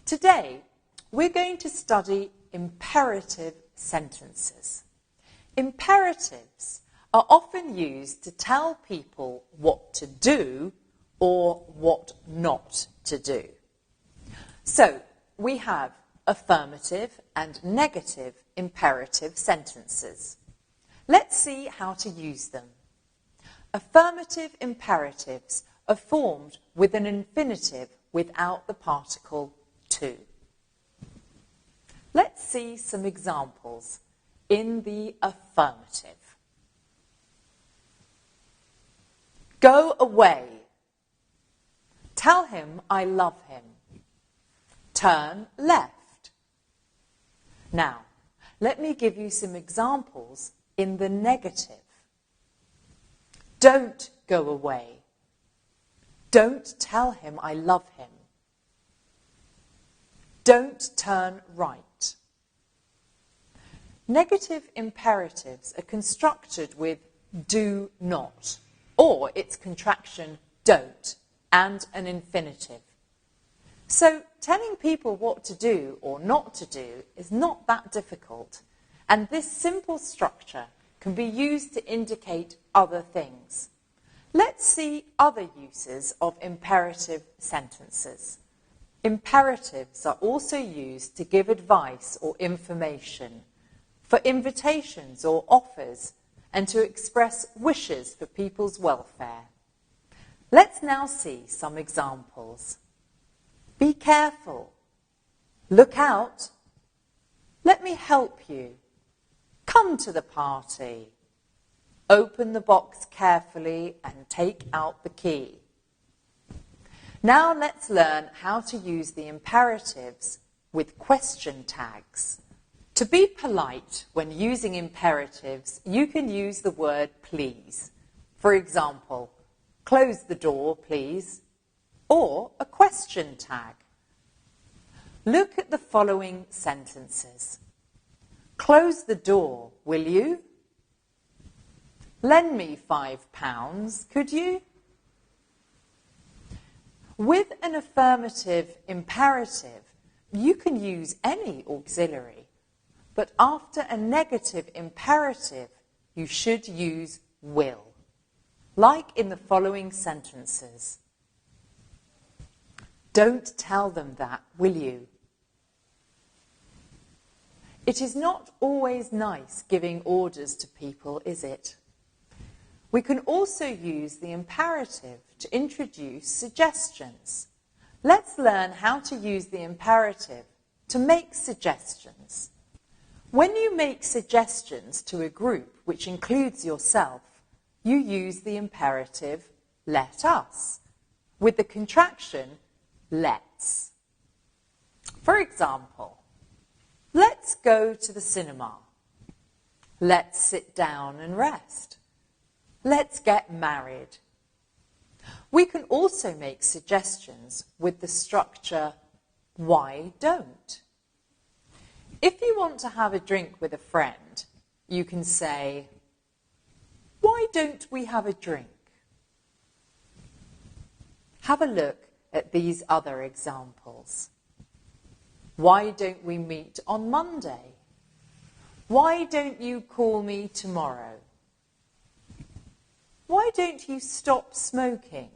Today, we're going to study imperative sentences. Imperatives are often used to tell people what to do or what not to do. So, we have affirmative and negative imperative sentences. Let's see how to use them. Affirmative imperatives are formed with an infinitive without the particle to. Let's see some examples in the affirmative. Go away. Tell him I love him. Turn left. Now, let me give you some examples in the negative. Don't go away. Don't tell him I love him. Don't turn right. Negative imperatives are constructed with do not, or its contraction don't, and an infinitive. So telling people what to do or not to do is not that difficult, and this simple structure can be used to indicate other things. Let's see other uses of imperative sentences. Imperatives are also used to give advice or information, for invitations or offers, and to express wishes for people's welfare. Let's now see some examples. Be careful. Look out. Let me help you. Come to the party. Open the box carefully and take out the key. Now let's learn how to use the imperatives with question tags. To be polite when using imperatives, you can use the word please. For example, close the door, please, or a question tag. Look at the following sentences. Close the door, will you? Lend me £5, could you? With an affirmative imperative, you can use any auxiliary, but after a negative imperative, you should use will, like in the following sentences. Don't tell them that, will you? It is not always nice giving orders to people, is it? We can also use the imperative to introduce suggestions. Let's learn how to use the imperative to make suggestions. When you make suggestions to a group which includes yourself, you use the imperative let us, with the contraction let's. For example, let's go to the cinema. Let's sit down and rest. Let's get married. We can also make suggestions with the structure why don't. If you want to have a drink with a friend, you can say, why don't we have a drink? Have a look at these other examples. Why don't we meet on Monday? Why don't you call me tomorrow? Why don't you stop smoking?